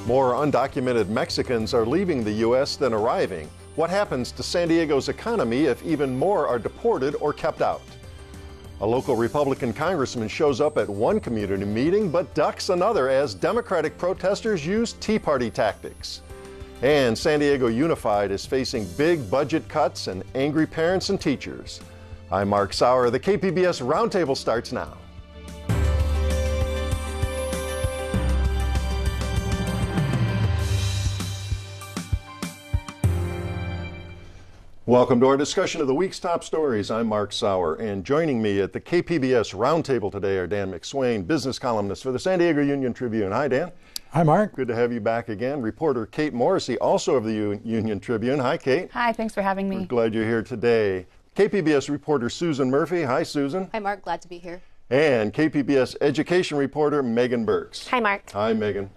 More undocumented Mexicans are leaving the U.S. than arriving. What happens to San Diego's economy if even more are deported or kept out? A local Republican congressman shows up at one community meeting but ducks another as Democratic protesters use Tea Party tactics. And San Diego Unified is facing big budget cuts and angry parents and teachers. I'm Mark Sauer. The KPBS Roundtable starts now. Welcome to our discussion of the week's top stories. I'm Mark Sauer, and joining me at the KPBS Roundtable today are Dan McSwain, business columnist for the San Diego Union Tribune. Hi, Dan. Hi, Mark. Good to have you back again. Reporter Kate Morrissey, also of the Union Tribune. Hi, Kate. Hi, thanks for having me. We're glad you're here today. KPBS reporter Susan Murphy. Hi, Susan. Hi, Mark. Glad to be here. And KPBS education reporter Megan Burks. Hi, Mark. Hi, Megan.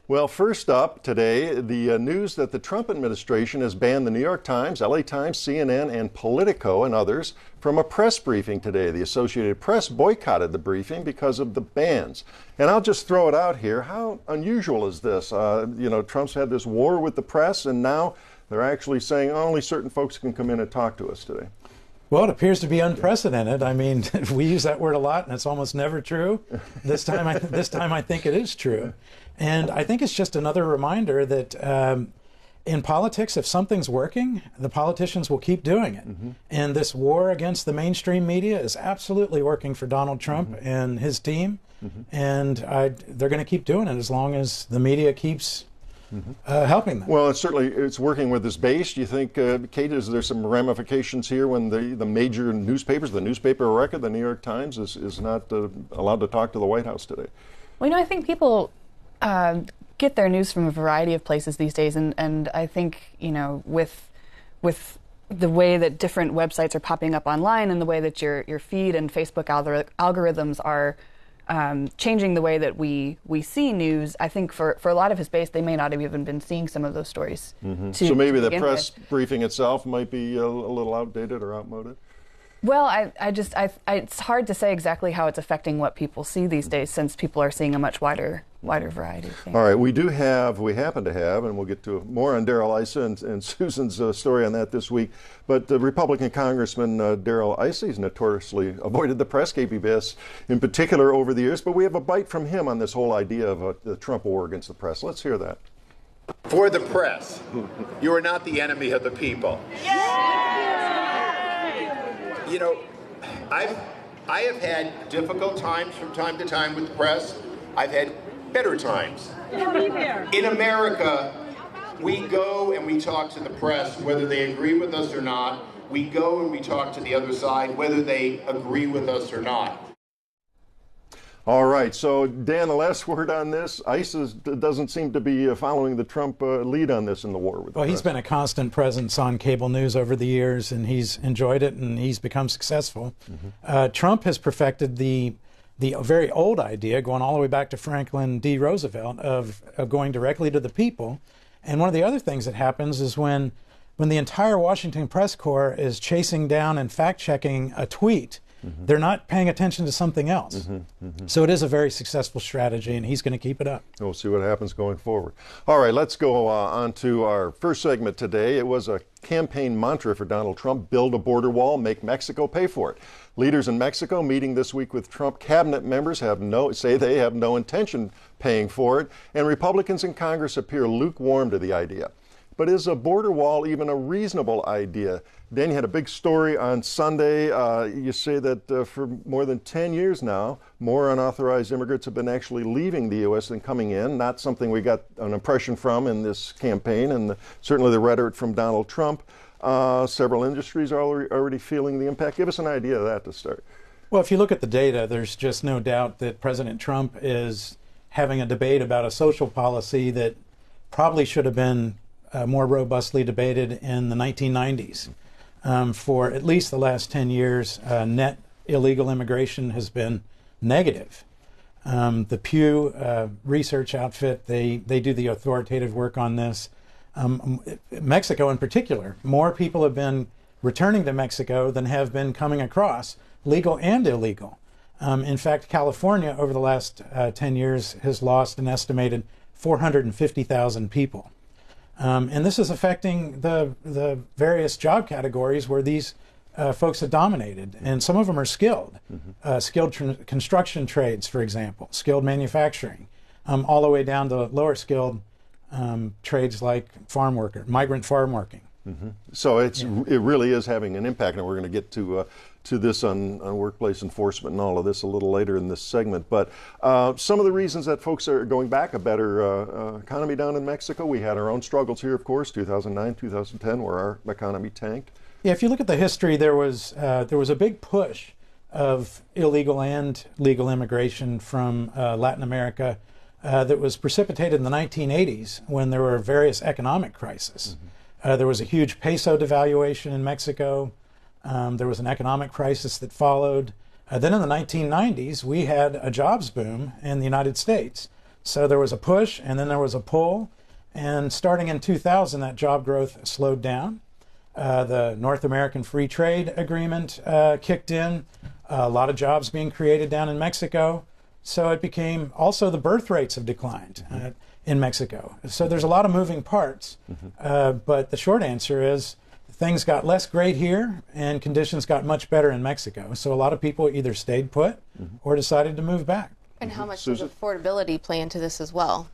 Well, first up today, the news that the Trump administration has banned the New York Times, LA Times, CNN, and Politico and others from a press briefing today. The Associated Press boycotted the briefing because of the bans. And I'll just throw it out here. How unusual is this? Trump's had this war with the press, and now they're actually saying only certain folks can come in and talk to us today. Well, it appears to be unprecedented. I mean, we use that word a lot, and it's almost never true. This time I think it is true. And I think it's just another reminder that in politics, if something's working, the politicians will keep doing it. Mm-hmm. And this war against the mainstream media is absolutely working for Donald Trump mm-hmm. and his team. Mm-hmm. And they're going to keep doing it as long as the media keeps helping them. Well, it's working with this base. Do you think, Kate, is there some ramifications here when the major newspapers, the newspaper of record, the New York Times, is not allowed to talk to the White House today? Well, I think people get their news from a variety of places these days, and I think, with the way that different websites are popping up online and the way that your feed and Facebook algorithms are changing the way that we see news, I think for a lot of his base, they may not have even been seeing some of those stories. Mm-hmm. So maybe the press briefing itself might be a little outdated or outmoded? Well, it's hard to say exactly how it's affecting what people see these days, since people are seeing a much wider variety of things. All right, we happen to have, and we'll get to more on Darrell Issa and Susan's story on that this week, but the Republican Congressman Darrell Issa has notoriously avoided the press, KPBS in particular, over the years, but we have a bite from him on this whole idea of the Trump war against the press. Let's hear that. For the press, you are not the enemy of the people. I have had difficult times from time to time with the press. I've had better times. In America, we go and we talk to the press, whether they agree with us or not. We go and we talk to the other side, whether they agree with us or not. All right, so Dan, the last word on this. ICE doesn't seem to be following the Trump lead on this in the war with the press. He's been a constant presence on cable news over the years, and he's enjoyed it, and he's become successful. Mm-hmm. Trump has perfected the very old idea, going all the way back to Franklin D. Roosevelt, of going directly to the people. And one of the other things that happens is when the entire Washington press corps is chasing down and fact-checking a tweet, mm-hmm. they're not paying attention to something else. Mm-hmm, mm-hmm. So it is a very successful strategy, and he's going to keep it up. We'll see what happens going forward. All right, let's go on to our first segment today. It was a campaign mantra for Donald Trump: build a border wall, make Mexico pay for it. Leaders in Mexico meeting this week with Trump cabinet members say they have no intention paying for it, and Republicans in Congress appear lukewarm to the idea. But is a border wall even a reasonable idea? Dan, you had a big story on Sunday. You say that for more than 10 years now, more unauthorized immigrants have been actually leaving the U.S. than coming in. Not something we got an impression from in this campaign, and certainly the rhetoric from Donald Trump. Several industries are already feeling the impact. Give us an idea of that to start. Well, if you look at the data, there's just no doubt that President Trump is having a debate about a social policy that probably should have been more robustly debated in the 1990s. For at least the last 10 years, net illegal immigration has been negative. The Pew research outfit, they do the authoritative work on this. Mexico in particular, more people have been returning to Mexico than have been coming across, legal and illegal. In fact, California over the last 10 years has lost an estimated 450,000 people. And this is affecting the various job categories where these folks have dominated. And some of them are skilled. Skilled construction trades, for example, skilled manufacturing, all the way down to lower skilled trades like farm worker, migrant farm working. So it really is having an impact, and we're going to get to this on workplace enforcement and all of this a little later in this segment. But some of the reasons that folks are going back, a better economy down in Mexico. We had our own struggles here, of course, 2009, 2010, where our economy tanked. Yeah, if you look at the history, there was a big push of illegal and legal immigration from Latin America that was precipitated in the 1980s when there were various economic crises. There was a huge peso devaluation in Mexico. There was an economic crisis that followed. Then in the 1990s, we had a jobs boom in the United States. So there was a push, and then there was a pull. And starting in 2000, that job growth slowed down. The North American Free Trade Agreement kicked in. A lot of jobs being created down in Mexico. So it became, also the birth rates have declined in Mexico. So there's a lot of moving parts. But the short answer is things got less great here and conditions got much better in Mexico. So a lot of people either stayed put or decided to move back. And how much does affordability play into this as well?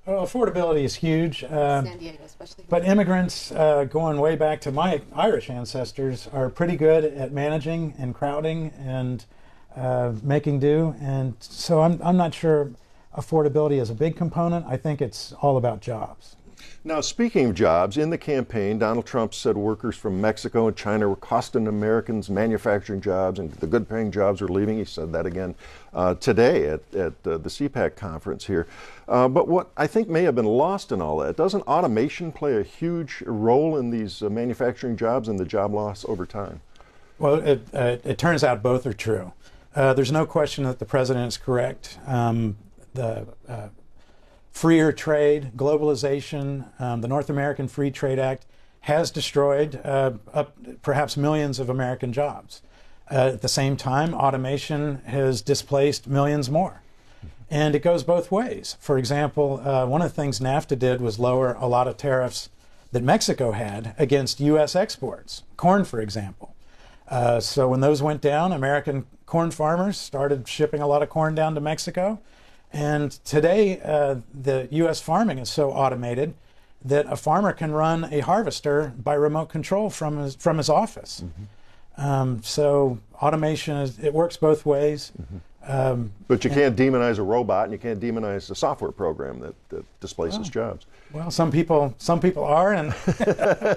Well, affordability is huge. San Diego especially. But immigrants, going way back to my Irish ancestors, are pretty good at managing and crowding and making do. And so I'm not sure affordability is a big component. I think it's all about jobs. Now, speaking of jobs, in the campaign, Donald Trump said workers from Mexico and China were costing Americans manufacturing jobs, and the good-paying jobs were leaving. He said that again today at the CPAC conference here. But what I think may have been lost in all that, doesn't automation play a huge role in these manufacturing jobs and the job loss over time? Well, it turns out both are true. There's no question that the president is correct. The freer trade, globalization, the North American Free Trade Act has destroyed perhaps millions of American jobs. At the same time, automation has displaced millions more. And it goes both ways. For example, one of the things NAFTA did was lower a lot of tariffs that Mexico had against U.S. exports, corn, for example. So when those went down, American corn farmers started shipping a lot of corn down to Mexico. And today, the U.S. farming is so automated that a farmer can run a harvester by remote control from his office. So automation, it works both ways. But you can't demonize a robot, and you can't demonize a software program that displaces jobs. Well, some people are, and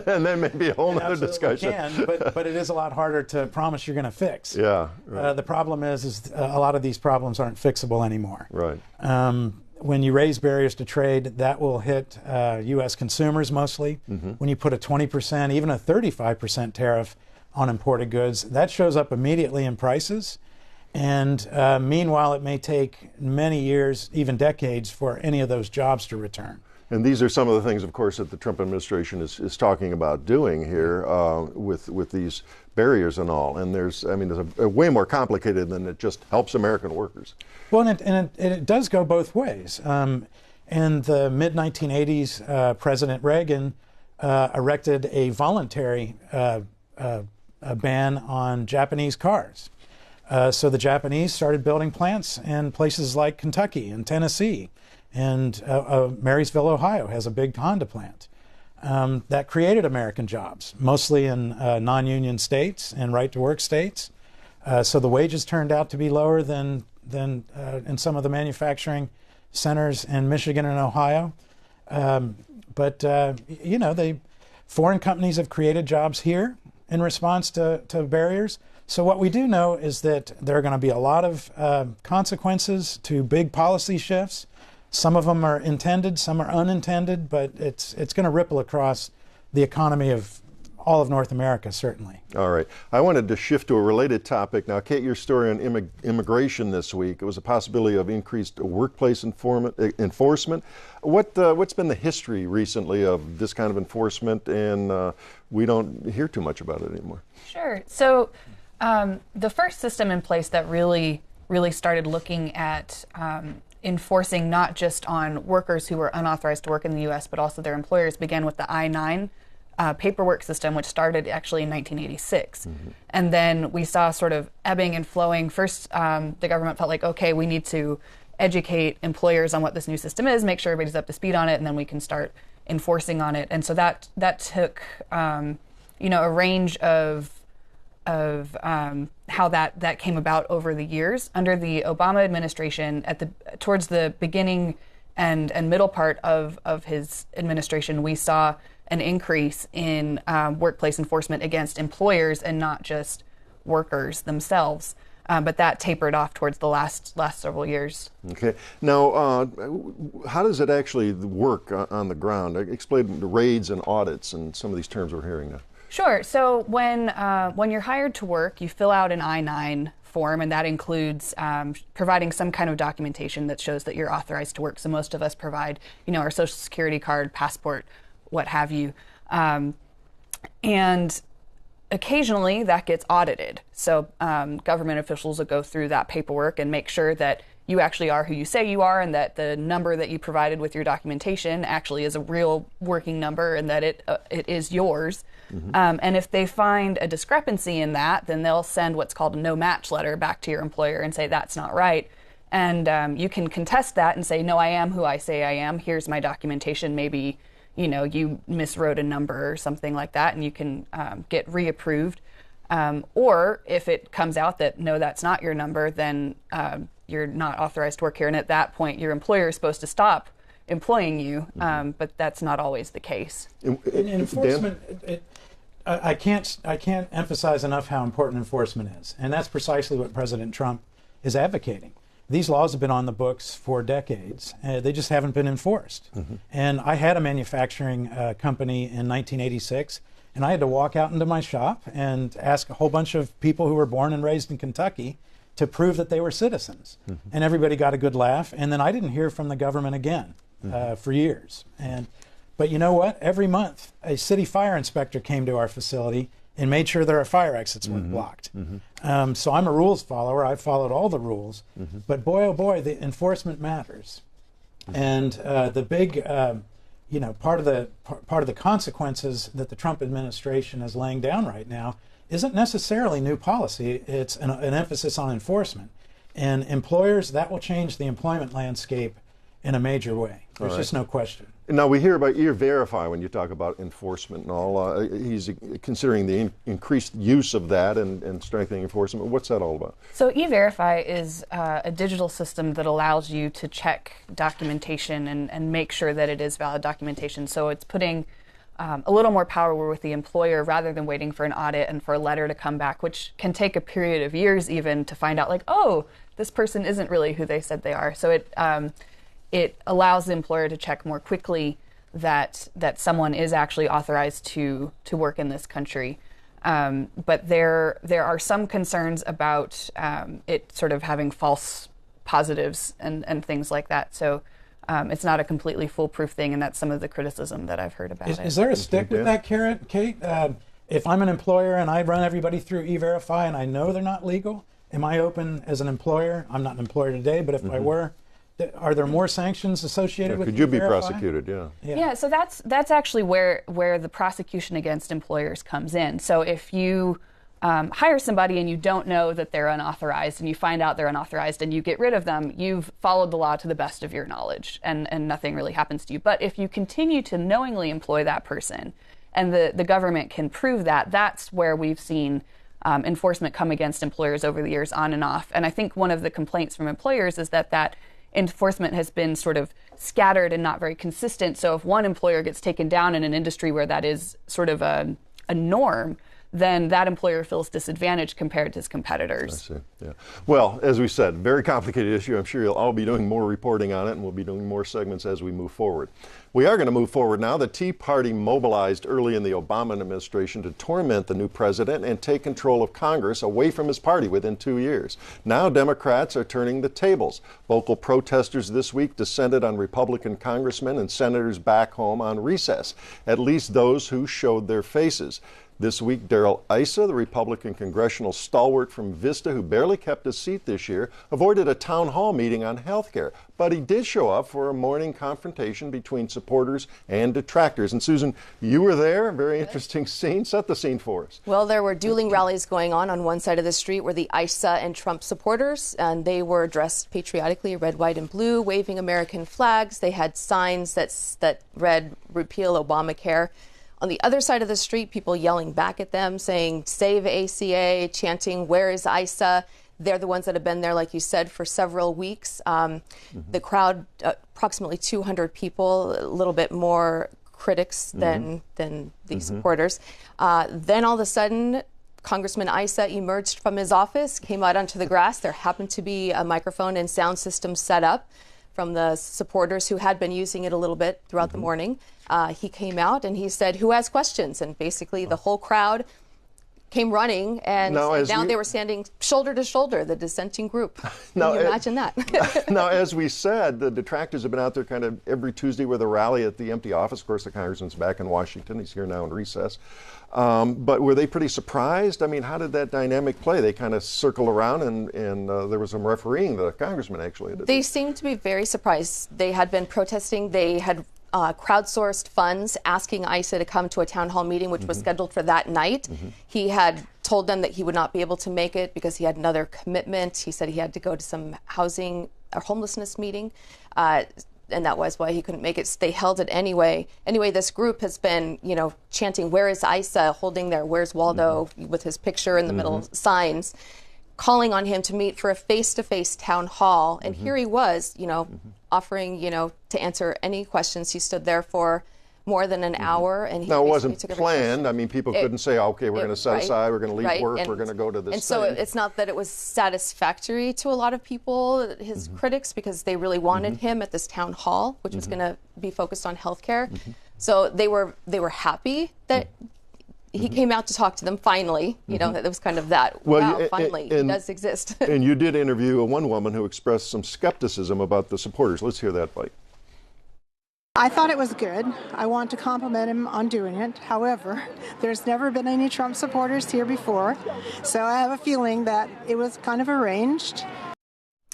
and then maybe a whole other discussion. Can, but it is a lot harder to promise you're going to fix. Yeah. Right. The problem is a lot of these problems aren't fixable anymore. Right. When you raise barriers to trade, that will hit U.S. consumers mostly. When you put a 20%, even a 35% tariff on imported goods, that shows up immediately in prices. And meanwhile, it may take many years, even decades, for any of those jobs to return. And these are some of the things, of course, that the Trump administration is talking about doing here with these barriers and all. And there's a way more complicated than it just helps American workers. Well, and it does go both ways. In the mid-1980s, President Reagan erected a voluntary ban on Japanese cars. So the Japanese started building plants in places like Kentucky and Tennessee, and Marysville, Ohio has a big Honda plant. That created American jobs, mostly in non-union states and right-to-work states. So the wages turned out to be lower than in some of the manufacturing centers in Michigan and Ohio. Foreign companies have created jobs here in response to barriers. So what we do know is that there are going to be a lot of consequences to big policy shifts. Some of them are intended, some are unintended, but it's going to ripple across the economy of all of North America, certainly. All right. I wanted to shift to a related topic. Now, Kate, your story on immigration this week, it was a possibility of increased workplace enforcement. What's been the history recently of this kind of enforcement, and we don't hear too much about it anymore? Sure. So the first system in place that really started looking at enforcing not just on workers who were unauthorized to work in the U.S., but also their employers began with the I-9 paperwork system, which started actually in 1986. And then we saw sort of ebbing and flowing. First, the government felt like, okay, we need to educate employers on what this new system is, make sure everybody's up to speed on it, and then we can start enforcing on it. And so that took, a range of how that came about over the years. Under the Obama administration, towards the beginning and middle part of his administration, we saw an increase in workplace enforcement against employers and not just workers themselves. But that tapered off towards the last several years. Okay. Now, how does it actually work on the ground? Explain the raids and audits and some of these terms we're hearing now. Sure. So when you're hired to work, you fill out an I-9 form, and that includes providing some kind of documentation that shows that you're authorized to work. So most of us provide, our Social Security card, passport, what have you. And occasionally that gets audited. So government officials will go through that paperwork and make sure that you actually are who you say you are, and that the number that you provided with your documentation actually is a real working number, and that it is yours. And if they find a discrepancy in that, then they'll send what's called a no match letter back to your employer and say that's not right. And you can contest that and say, no, I am who I say I am. Here's my documentation. Maybe you miswrote a number or something like that, and you can get reapproved. Or if it comes out that, no, that's not your number, then you're not authorized to work here. And at that point, your employer is supposed to stop employing you, but that's not always the case. In enforcement, I can't emphasize enough how important enforcement is. And that's precisely what President Trump is advocating. These laws have been on the books for decades. They just haven't been enforced. And I had a manufacturing company in 1986, and I had to walk out into my shop and ask a whole bunch of people who were born and raised in Kentucky to prove that they were citizens. And everybody got a good laugh. And then I didn't hear from the government again for years. But you know what? Every month, a city fire inspector came to our facility and made sure that our fire exits weren't blocked. So I'm a rules follower. I followed all the rules. But boy, oh boy, the enforcement matters. And the big, part of the consequences that the Trump administration is laying down right now isn't necessarily new policy. It's an emphasis on enforcement. And employers, that will change the employment landscape in a major way. There's just no question. Now, we hear about E-Verify when you talk about enforcement and all. He's considering the increased use of that and strengthening enforcement. What's that all about? So E-Verify is a digital system that allows you to check documentation and make sure that it is valid documentation. So it's putting a little more power with the employer rather than waiting for an audit and for a letter to come back, which can take a period of years even to find out, like, oh, this person isn't really who they said they are. So it allows the employer to check more quickly that someone is actually authorized to work in this country. But there are some concerns about it sort of having false positives and things like that. So it's not a completely foolproof thing, and that's some of the criticism that I've heard about it. Is there a stick with that carrot, Kate? If I'm an employer and I run everybody through E-Verify and I know they're not legal, am I open as an employer? I'm not an employer today, but if I were, are there more sanctions associated with could you be E-Verify? prosecuted? Yeah, so that's actually where the prosecution against employers comes in. So if you hire somebody and you don't know that they're unauthorized, and you find out they're unauthorized and you get rid of them, you've followed the law to the best of your knowledge, and nothing really happens to you. But if you continue to knowingly employ that person, and the government can prove that, that's where we've seen enforcement come against employers over the years on and off. And I think one of the complaints from employers is that enforcement has been sort of scattered and not very consistent. So if one employer gets taken down in an industry where that is sort of a norm, then that employer feels disadvantaged compared to his competitors. I see. Yeah. Well, as we said, very complicated issue. I'm sure you'll all be doing more reporting on it, and we'll be doing more segments as we move forward. We are going to move forward now. The Tea Party mobilized early in the Obama administration to torment the new president and take control of Congress away from his party within 2 years. Now Democrats are turning the tables. Vocal protesters this week descended on Republican congressmen and senators back home on recess, at least those who showed their faces. This week, Darrell Issa, the Republican congressional stalwart from Vista, who barely kept his seat this year, avoided a town hall meeting on health care. But he did show up for a morning confrontation between supporters and detractors. And Susan, you were there. Very interesting scene. Set the scene for us. Well, there were dueling rallies going on one side of the street were the Issa and Trump supporters, and they were dressed patriotically, red, white, and blue, waving American flags. They had signs that read "Repeal Obamacare." On the other side of the street, people yelling back at them, saying, "Save ACA," chanting, "Where is Issa?" They're the ones that have been there, like you said, for several weeks. The crowd, approximately 200 people, a little bit more critics than the supporters. Then all of a sudden, Congressman Issa emerged from his office, came out onto the grass. There happened to be a microphone and sound system set up from the supporters who had been using it a little bit throughout the morning. He came out and he said, "Who has questions?" And basically the whole crowd came running, and now they were standing shoulder to shoulder, the dissenting group. Can you imagine that? Now, as we said, the detractors have been out there kind of every Tuesday with a rally at the empty office. Of course, the congressman's back in Washington. He's here now in recess. But were they pretty surprised? I mean, how did that dynamic play? They kind of circled around, and there was some refereeing. The congressman actually did. They seemed to be very surprised. They had been protesting. They had crowdsourced funds asking Issa to come to a town hall meeting, which was scheduled for that night. He had told them that he would not be able to make it because he had another commitment. He said he had to go to some housing or homelessness meeting, and that was why he couldn't make it. So they held it anyway. Anyway, this group has been, chanting, "Where is Issa?" holding their "Where's Waldo?" with his picture in the middle signs, calling on him to meet for a face-to-face town hall. And here he was, offering, to answer any questions. He stood there for more than an hour. And now, it wasn't planned. I mean, people couldn't say, okay, we're going to set aside, we're going to leave work, we're going to go to this And so it's not that it was satisfactory to a lot of people, his critics, because they really wanted him at this town hall, which was going to be focused on healthcare. So they were happy that he came out to talk to them finally. That was kind of that. Well, wow, finally, he does exist. And you did interview one woman who expressed some skepticism about the supporters. Let's hear that bite. I thought it was good. I want to compliment him on doing it. However, there's never been any Trump supporters here before, so I have a feeling that it was kind of arranged.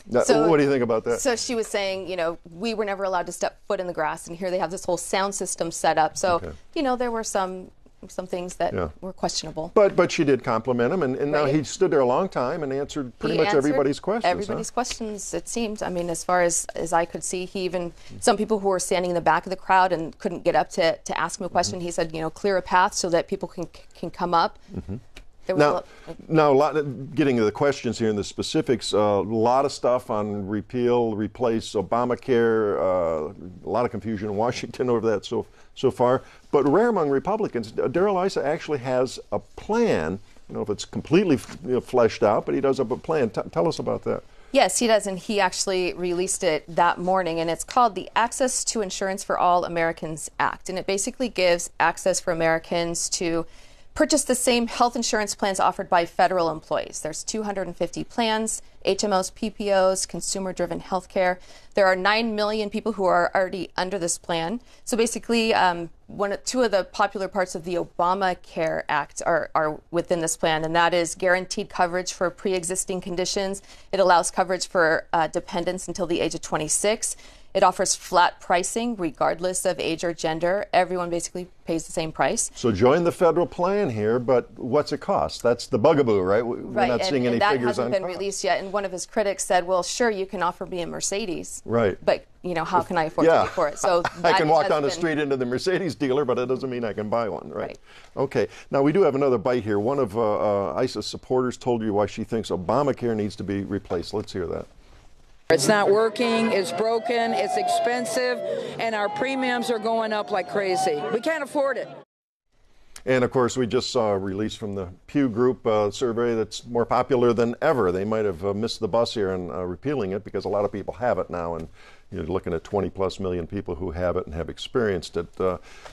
Now, what do you think about that? So she was saying, we were never allowed to step foot in the grass, and here they have this whole sound system set up. So, there were some things that were questionable. But she did compliment him, and now he stood there a long time and answered pretty much everybody's questions. Everybody's questions, it seemed. I mean, as far as I could see, he even, some people who were standing in the back of the crowd and couldn't get up to ask him a question, he said, clear a path so that people can come up. Now, getting to the questions here and the specifics, a lot of stuff on repeal, replace Obamacare, a lot of confusion in Washington over that so far. But rare among Republicans, Darrell Issa actually has a plan. I don't know if it's completely fleshed out, but he does have a plan. Tell us about that. Yes, he does, and he actually released it that morning, and it's called the Access to Insurance for All Americans Act, and it basically gives access for Americans to purchase the same health insurance plans offered by federal employees. There's 250 plans, HMOs, PPOs, consumer-driven health care. There are 9 million people who are already under this plan. So basically, two of the popular parts of the Obamacare Act are within this plan, and that is guaranteed coverage for pre-existing conditions. It allows coverage for dependents until the age of 26. It offers flat pricing regardless of age or gender. Everyone basically pays the same price. So join the federal plan here, but what's it cost? That's the bugaboo, right? We're not seeing any figures on that hasn't been released yet. And one of his critics said, well, sure, you can offer me a Mercedes. Right. But, how can I afford to pay for it? So I can walk down the street into the Mercedes dealer, but it doesn't mean I can buy one, right? Okay. Now, we do have another bite here. One of Issa's supporters told you why she thinks Obamacare needs to be replaced. Let's hear that. It's not working, it's broken, it's expensive, and our premiums are going up like crazy. We can't afford it. And of course, we just saw a release from the Pew Group survey that's more popular than ever. They might have missed the bus here in repealing it because a lot of people have it now, and you're looking at 20 plus million people who have it and have experienced it,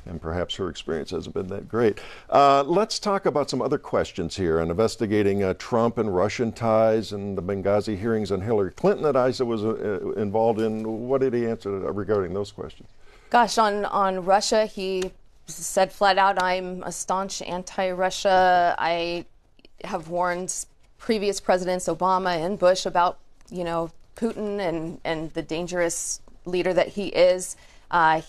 and perhaps her experience hasn't been that great. Let's talk about some other questions here on investigating Trump and Russian ties and the Benghazi hearings on Hillary Clinton that Issa was involved in. What did he answer regarding those questions? Gosh, on Russia, he said flat out, I'm a staunch anti-Russia. I have warned previous presidents, Obama and Bush, about, Putin and the dangerous leader that he is.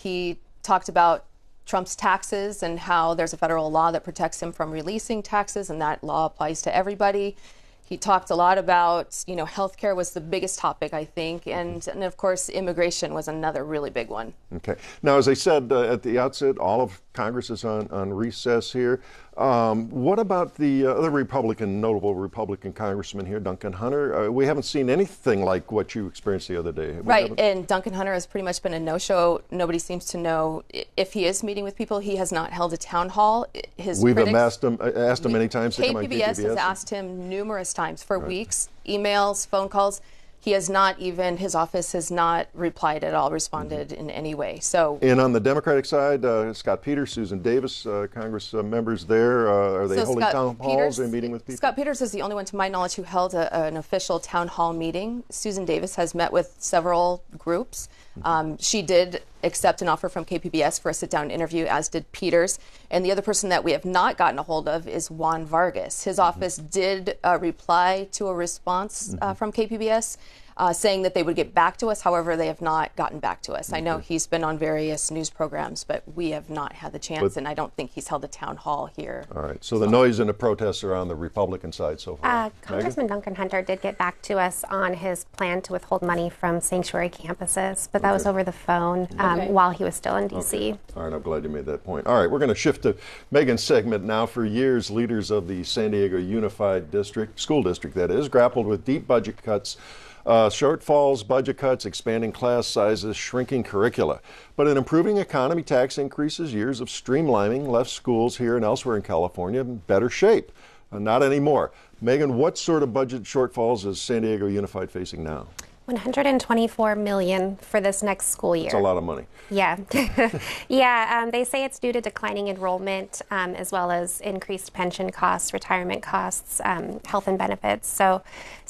He talked about Trump's taxes and how there's a federal law that protects him from releasing taxes, and that law applies to everybody. He talked a lot about, healthcare was the biggest topic, I think, and of course, immigration was another really big one. Okay. Now, as I said at the outset, all of Congress is on recess here. What about the other notable Republican congressman here, Duncan Hunter? We haven't seen anything like what you experienced the other day. Right, and Duncan Hunter has pretty much been a no-show. Nobody seems to know if he is meeting with people. He has not held a town hall. We've asked him many times to come on KPBS. KPBS has asked him numerous times for weeks, emails, phone calls. He has not even, his office has not replied at all, responded in any way. So, and on the Democratic side, Scott Peters, Susan Davis, Congress members there, are they holding town halls and meeting with people? Scott Peters is the only one, to my knowledge, who held an official town hall meeting. Susan Davis has met with several groups. She did accept an offer from KPBS for a sit-down interview, as did Peters. And the other person that we have not gotten a hold of is Juan Vargas. His office did reply to a response from KPBS saying that they would get back to us. However, they have not gotten back to us. I know he's been on various news programs, but we have not had the chance, and I don't think he's held a town hall here. All right. So the noise and the protests are on the Republican side so far. Congressman Duncan Hunter did get back to us on his plan to withhold money from sanctuary campuses, but that was over the phone while he was still in D.C. Okay. All right. I'm glad you made that point. All right. We're going to shift to Megan's segment now. For years, leaders of the San Diego Unified School District, that is, grappled with deep budget cuts, shortfalls, budget cuts, expanding class sizes, shrinking curricula. But an improving economy, tax increases, years of streamlining left schools here and elsewhere in California in better shape. Not anymore. Megan, what sort of budget shortfalls is San Diego Unified facing now? $124 million for this next school year. That's a lot of money. Yeah. They say it's due to declining enrollment as well as increased pension costs, retirement costs, health and benefits. So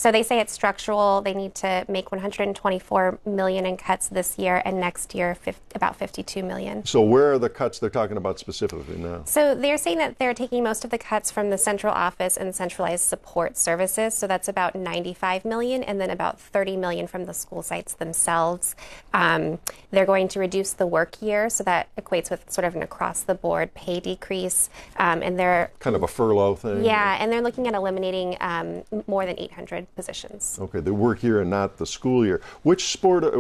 they say it's structural. They need to make $124 million in cuts this year, and next year about $52 million. So where are the cuts they're talking about specifically now? So they're saying that they're taking most of the cuts from the central office and centralized support services. So that's about $95 million, and then about $30 million from the school sites themselves. They're going to reduce the work year, so that equates with sort of an across-the-board pay decrease. And they're kind of a furlough thing? Yeah, and they're looking at eliminating more than 800 positions. Okay, the work year and not the school year. Which sort of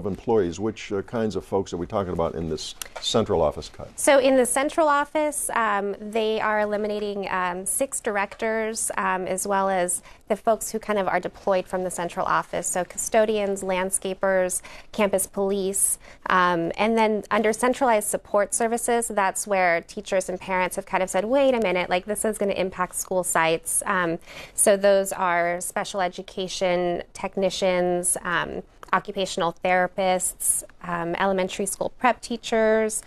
employees, which kinds of folks are we talking about in this central office cut? So in the central office, they are eliminating 6 directors, as well as the folks who kind of are deployed from the central office. So custodians, landscapers, campus police. And then under centralized support services, that's where teachers and parents have kind of said, wait a minute, like this is going to impact school sites. So those are special education technicians, occupational therapists, elementary school prep teachers,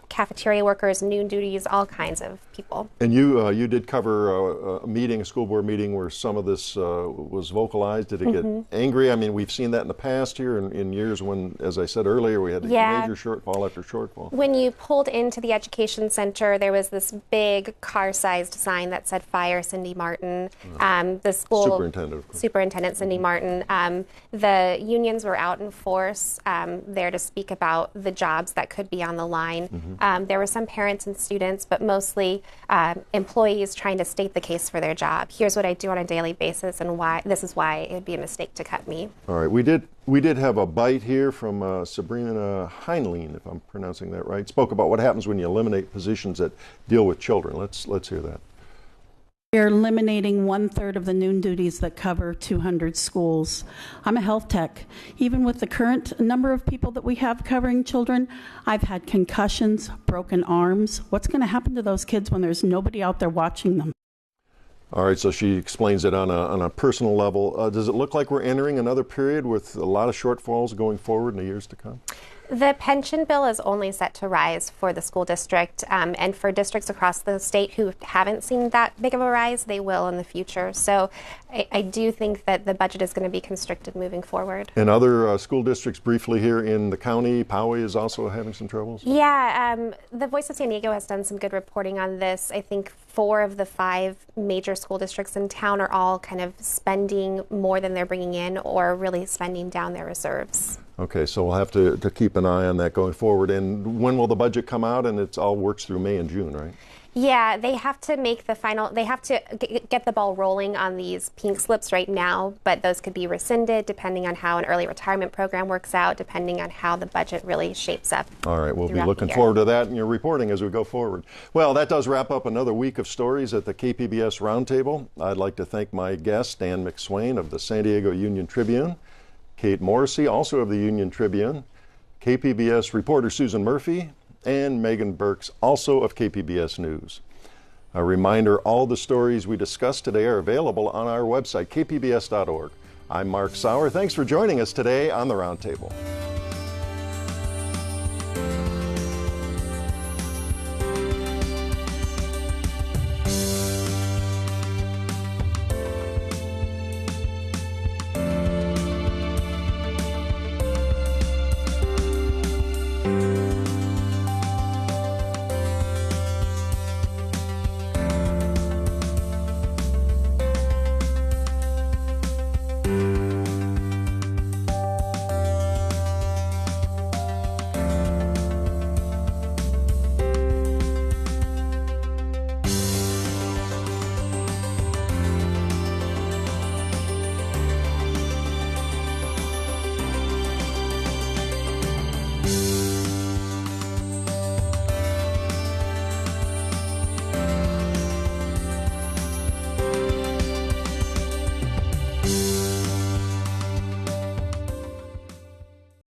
cafeteria workers, noon duties, all kinds of people. And you did cover a school board meeting where some of this was vocalized. Did it get angry? I mean, we've seen that in the past here in years when, as I said earlier, we had major shortfall after shortfall. When you pulled into the education center, there was this big car-sized sign that said "Fire Cindy Martin." The school superintendent Cindy Martin. The unions were out in force there to speak about the jobs that could be on the line. There were some parents and students, but mostly employees trying to state the case for their job. Here's what I do on a daily basis, and why this is why it would be a mistake to cut me. All right, we did have a bite here from Sabrina Heinlein, if I'm pronouncing that right. Spoke about what happens when you eliminate positions that deal with children. Let's hear that. We're eliminating 1/3 of the noon duties that cover 200 schools. I'm a health tech. Even with the current number of people that we have covering children, I've had concussions, broken arms. What's going to happen to those kids when there's nobody out there watching them? All right, so she explains it on a personal level. Does it look like we're entering another period with a lot of shortfalls going forward in the years to come? The pension bill is only set to rise for the school district, and for districts across the state who haven't seen that big of a rise, they will in the future. So I do think that the budget is going to be constricted moving forward. And other school districts briefly here in the county, Poway is also having some troubles? Yeah, the Voice of San Diego has done some good reporting on this. I think 4 of the 5 major school districts in town are all kind of spending more than they're bringing in, or really spending down their reserves. Okay, so we'll have to keep an eye on that going forward. And when will the budget come out? And it's all works through May and June, right? Yeah, they have to make the final, they have to get the ball rolling on these pink slips right now, but those could be rescinded depending on how an early retirement program works out, depending on how the budget really shapes up. All right, we'll be looking forward to that and your reporting as we go forward. Well, that does wrap up another week of stories at the KPBS Roundtable. I'd like to thank my guest, Dan McSwain of the San Diego Union Tribune, Kate Morrissey, also of the Union Tribune, KPBS reporter Susan Murphy, and Megan Burks, also of KPBS News. A reminder, all the stories we discussed today are available on our website, kpbs.org. I'm Mark Sauer. Thanks for joining us today on the Roundtable.